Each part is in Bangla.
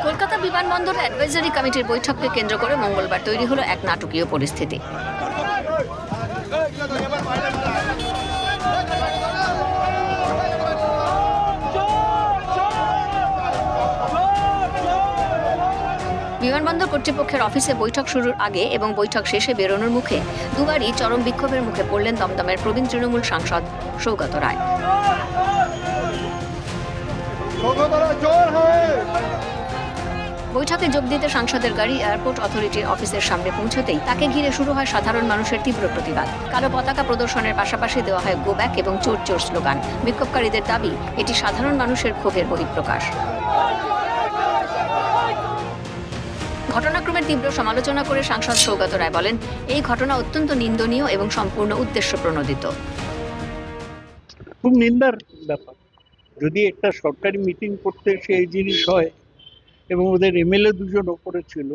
কলকাতা বিমানবন্দর অ্যাডভাইজারি কমিটির বৈঠককে কেন্দ্র করে মঙ্গলবার তৈরি হলো এক নাটকীয় পরিস্থিতি। বিমানবন্দর কর্তৃপক্ষের অফিসে বৈঠক শুরুর আগে এবং বৈঠক শেষে বেরোনোর মুখে দুবারই চরম বিক্ষোভের মুখে পড়লেন দমদমের প্রবীণ তৃণমূল সাংসদ সৌগত রায়। বৈঠকে যোগ দিতে সাংসদের গাড়ি এয়ারপোর্ট অথরিটির অফিসের সামনে পৌঁছতেই তাকে ঘিরে শুরু হয় সাধারণ মানুষের তীব্র প্রতিবাদ। কালো পতাকা প্রদর্শনের পাশাপাশি দেওয়া হয় গো ব্যাক এবং চোর চোর স্লোগান। বিক্ষোভকারীদের দাবি এটি সাধারণ মানুষের ক্ষোভের বহিঃপ্রকাশ। ঘটনাক্রমের তীব্র সমালোচনা করে সাংসদ সৌগত রায় বলেন, এই ঘটনা অত্যন্ত নিন্দনীয় এবং সম্পূর্ণ উদ্দেশ্য প্রণোদিত। খুব নিন্দার ব্যাপার। যদি একটা সরকারি মিটিং করতে এসে এই জিনিস হয় এবং ওদের এমএলএ দুজন ওপরে ছিল,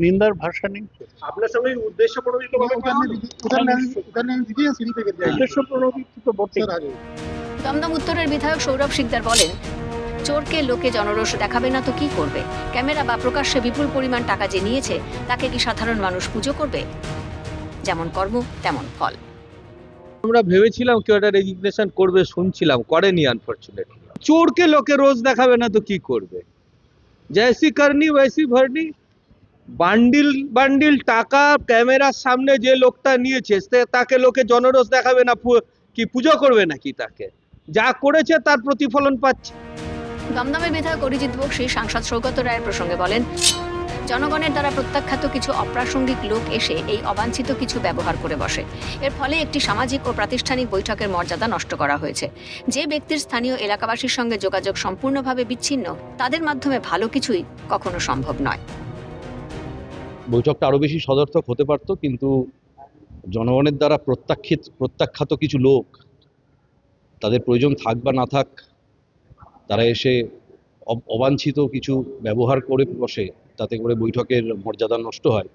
নিন্দার ভাষা নেই। আপনার সঙ্গে উদ্দেশ্য প্রণোদিত তো বটে। দমদম উত্তরের বিধায়ক সৌরভ শিকদার বলেন, চোরকে লোকে জনরোষ দেখাবে না তো কি করবে? ক্যামেরা বা প্রকাশ্যে বিপুল পরিমাণ টাকা যে নিয়েছে তাকে কি সাধারণ মানুষ পুজো করবে? যেমন কর্ম তেমন ফল। আমরা ভেবেছিলাম কেউ একটা রেজিগনেশন করবে, শুনছিলাম, করেনি আনফরচুনেটলি। চোরকে লোকে রোজ দেখাবে না তো কি করবে? জৈসি করনি ওইসি ভরনি। বান্ডিল বান্ডিল টাকা ক্যামেরার সামনে যে লোকটা নিয়েছে তাকে লোকে জনরোষ দেখাবে না কি পুজো করবে নাকি? তাকে যা করেছে তার প্রতিফলন পাচ্ছে। দমদমের বিধায়ক অরিজিৎ বক্সী সাংসদ সৌগত রায়ের প্রসঙ্গে বলেন, জনগণের দ্বারা প্রত্যাখ্যাত কিছু অপ্রাসঙ্গিক লোক এসে এই অবাঞ্ছিত কিছু ব্যবহার করে বসে। এর ফলে একটি সামাজিক ও প্রাতিষ্ঠানিক বৈঠকের মর্যাদা নষ্ট করা হয়েছে। যে ব্যক্তির স্থানীয় এলাকাবাসীর সঙ্গে যোগাযোগ সম্পূর্ণভাবে বিচ্ছিন্ন, তাদের মাধ্যমে ভালো কিছুই কখনো সম্ভব নয়। বৈঠকটা আরো বেশি সদর্থক হতে পারত, কিন্তু জনগণের দ্বারা প্রত্যাখ্যাত কিছু লোক, তাদের প্রয়োজন থাক বা না থাক, তারা এসে অবাঞ্ছিত কিছু ব্যবহার করে বসে, তাতে করে বৈঠকের মর্যাদা নষ্ট হয়।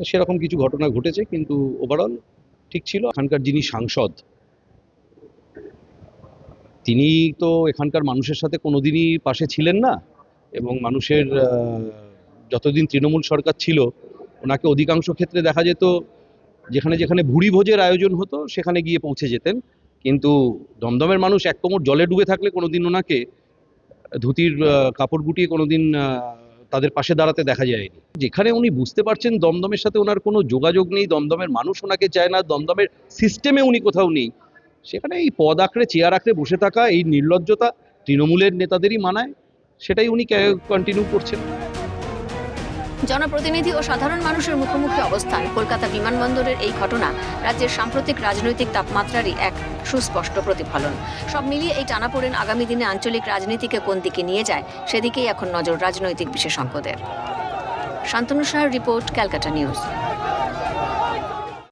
সেরকম কিছু ঘটনা ঘটেছে, কিন্তু ওভারঅল ঠিক ছিল। এখানকার যিনি সাংসদ, তিনি তো এখানকার মানুষের সাথে কোনোদিনই পাশে ছিলেন না, এবং মানুষের যতদিন তৃণমূল সরকার ছিল ওনাকে অধিকাংশ ক্ষেত্রে দেখা যেত যেখানে যেখানে ভুরি ভোজের আয়োজন হতো সেখানে গিয়ে পৌঁছে যেতেন। কিন্তু দমদমের মানুষ এক কোমর জলে ডুবে থাকলে কোনোদিন ওনাকে ধুতির কাপড় গুটিয়ে কোনোদিন তাদের পাশে দাঁড়াতে দেখা যায়নি। যেখানে উনি বুঝতে পারছেন দমদমের সাথে ওনার কোনো যোগাযোগ নেই, দমদমের মানুষ ওনাকে চায় না, দমদমের সিস্টেমে উনি কোথাও নেই, সেখানে এই পদ আঁকড়ে চেয়ার আঁকড়ে বসে থাকা, এই নির্লজ্জতা তৃণমূলের নেতাদেরই মানায়, সেটাই উনি কন্টিনিউ করছেন। জনপ্রতিনিধি ও সাধারণ মানুষের মুখোমুখি অবস্থান, কলকাতা বিমানবন্দরের এই ঘটনা রাজ্যের সাম্প্রতিক রাজনৈতিক তাপমাত্রারই এক সুস্পষ্ট প্রতিফলন। সব মিলিয়ে এই টানাপোড়েন আগামী দিনে আঞ্চলিক রাজনীতিকে কোন দিকে নিয়ে যায় সেদিকেই এখন নজর রাজনৈতিক বিশেষজ্ঞদের। শান্তনু সাহার রিপোর্ট, ক্যালকাটা নিউজ।